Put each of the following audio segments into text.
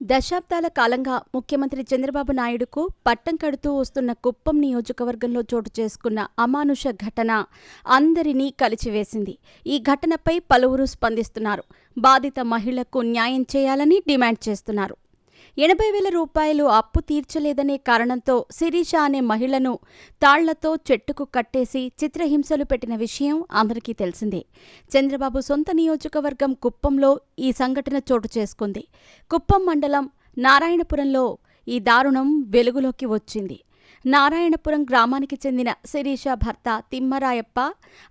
దశాబ్దాల కాలంగా ముఖ్యమంత్రి చంద్రబాబు నాయుడుకు పట్టం కడుతూ వస్తున్న కుప్పం నియోజకవర్గంలో చోటు చేసుకున్న అమానుష ఘటన అందరినీ కలిచివేసింది. ఈ ఘటనపై పలువురు స్పందిస్తున్నారు. బాధిత మహిళకు న్యాయం చేయాలని డిమాండ్ చేస్తున్నారు. 80,000 రూపాయలు అప్పు తీర్చలేదనే కారణంతో శిరీష అనే మహిళను తాళ్లతో చెట్టుకు కట్టేసి చిత్రహింసలు పెట్టిన విషయం అందరికీ తెలిసిందే. చంద్రబాబు సొంత నియోజకవర్గం కుప్పంలో ఈ సంఘటన చోటు చేసుకుంది. కుప్పం మండలం నారాయణపురంలో ఈ దారుణం వెలుగులోకి వచ్చింది. నారాయణపురం గ్రామానికి చెందిన శిరీష భర్త తిమ్మరాయప్ప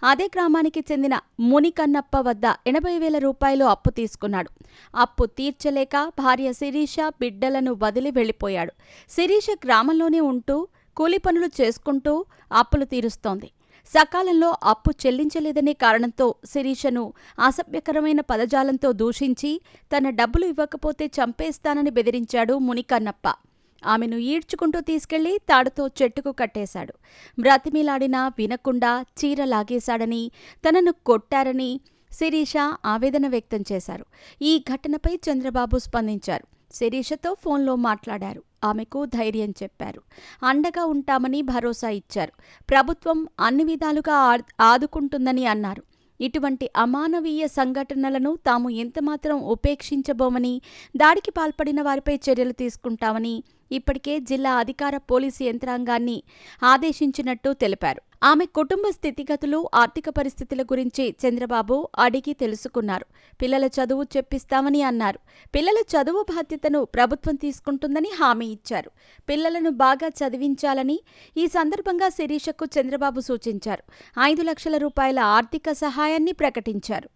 అదే గ్రామానికి చెందిన మునికన్నప్ప వద్ద 80,000 రూపాయలు అప్పు తీసుకున్నాడు. అప్పు తీర్చలేక భార్య శిరీష బిడ్డలను వదిలి వెళ్లిపోయాడు. శిరీష గ్రామంలోనే ఉంటూ కూలి పనులు చేసుకుంటూ అప్పులు తీరుస్తోంది. సకాలంలో అప్పు చెల్లించలేదనే కారణంతో శిరీషను అసభ్యకరమైన పదజాలంతో దూషించి తన డబ్బులు ఇవ్వకపోతే చంపేస్తానని బెదిరించాడు మునికన్నప్ప. ఆమెను ఈడ్చుకుంటూ తీసుకెళ్లి తాడుతో చెట్టుకు కట్టేశాడు. బ్రతిమిలాడినా వినకుండా చీర లాగేశాడని, తనను కొట్టారని శిరీష ఆవేదన వ్యక్తం చేశారు. ఈ ఘటనపై చంద్రబాబు స్పందించారు. శిరీషతో ఫోన్లో మాట్లాడారు. ఆమెకు ధైర్యం చెప్పారు. అండగా ఉంటామని భరోసా ఇచ్చారు. ప్రభుత్వం అన్ని విధాలుగా ఆదుకుంటుందని అన్నారు. ఇటువంటి అమానవీయ సంఘటనలను తాము ఎంతమాత్రం ఉపేక్షించబోమని, దాడికి పాల్పడిన వారిపై చర్యలు తీసుకుంటామని ఇప్పటికే జిల్లా అధికార పోలీసు యంత్రాంగాన్ని ఆదేశించినట్టు తెలిపారు. ఆమె కుటుంబ స్థితిగతులు, ఆర్థిక పరిస్థితుల గురించి చంద్రబాబు అడిగి తెలుసుకున్నారు. పిల్లల చదువు చెప్పిస్తామని అన్నారు. పిల్లల చదువు బాధ్యతను ప్రభుత్వం తీసుకుంటుందని హామీ ఇచ్చారు. పిల్లలను బాగా చదివించాలని ఈ సందర్భంగా శిరీషకు చంద్రబాబు సూచించారు. 5 లక్షల రూపాయల ఆర్థిక సహాయాన్ని ప్రకటించారు.